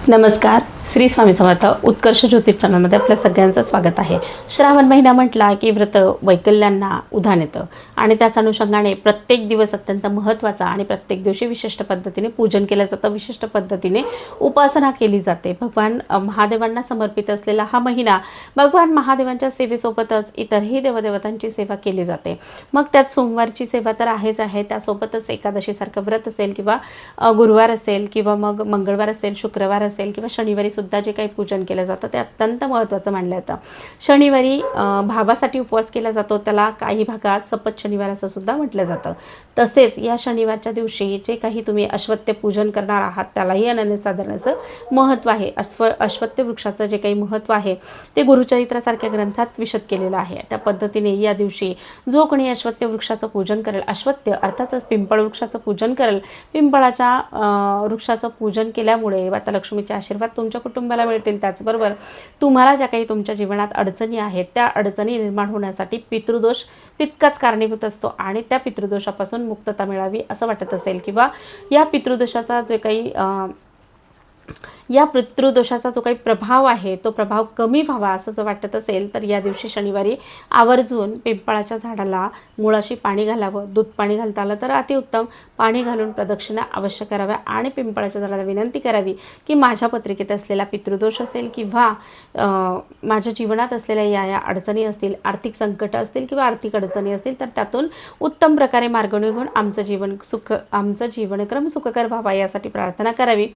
नमस्कार. श्री स्वामी समर्थ. उत्कर्ष ज्योतिष चॅनलमध्ये आपल्या सगळ्यांचं स्वागत आहे. श्रावण महिना म्हटला की व्रत वैकल्यांना उधाण येतं आणि त्याच अनुषंगाने प्रत्येक दिवस अत्यंत महत्त्वाचा आणि प्रत्येक दिवशी विशिष्ट पद्धतीने पूजन केलं जातं, विशिष्ट पद्धतीने उपासना केली जाते. भगवान महादेवांना समर्पित असलेला हा महिना भगवान महादेवांच्या सेवेसोबतच इतरही देवदेवतांची सेवा केली जाते. मग त्यात सोमवारची सेवा तर आहेच आहे, त्यासोबतच एकादशीसारखं व्रत असेल किंवा गुरुवार असेल किंवा मग मंगळवार असेल, शुक्रवार असेल किंवा शनिवारी सुद्धा जे काही पूजन केलं जातं ते अत्यंत महत्त्वाचं मानलं जातं. शनिवारी भावासाठी उपवास केला जातो, त्याला काही भागात सपत शनिवार असं सुद्धा म्हटलं जातं. तसेच या शनिवारच्या दिवशी जे काही तुम्ही अश्वत्थ पूजन करणार आहात त्यालाही अनन्यसाधारण असं महत्त्व आहे. अश्वत्थ वृक्षाचं जे काही महत्त्व आहे ते गुरुचरित्रासारख्या ग्रंथात विशद केलेलं आहे. त्या पद्धतीने या दिवशी जो कोणी अश्वत्थ वृक्षाचं पूजन करेल, अश्वत्थ अर्थातच पिंपळ वृक्षाचं पूजन करेल, पिंपळाच्या वृक्षाचं पूजन केल्यामुळे माता लक्ष्मीचे आशीर्वाद तुमच्या कुटुंबाला मिळतील. त्याचबरोबर तुम्हाला ज्या काही तुमच्या जीवनात अडचणी आहेत त्या अडचणी निर्माण होण्यासाठी पितृदोष तितकाच कारणीभूत असतो आणि त्या पितृदोषापासून मुक्तता मिळावी असं वाटत असेल किंवा या पितृदोषाचा पितृदोषाचा जो काही प्रभाव आहे तो प्रभाव कमी व्हावा असं जर वाटत असेल तर या दिवशी शनिवारी आवर्जून पिंपळाच्या झाडाला मुळाशी पाणी घालावं. दूध पाणी घालता आलं तर अतिउत्तम. पाणी घालून प्रदक्षिणा अवश्य कराव्या आणि पिंपळाच्या झाडाला विनंती करावी की माझ्या पत्रिकेत असलेला पितृदोष असेल किंवा माझ्या जीवनात असलेल्या या अडचणी असतील, आर्थिक संकट असतील किंवा आर्थिक अडचणी असतील तर त्यातून उत्तम प्रकारे मार्ग निघून आमचं जीवनक्रम सुखकर व्हावा यासाठी प्रार्थना करावी.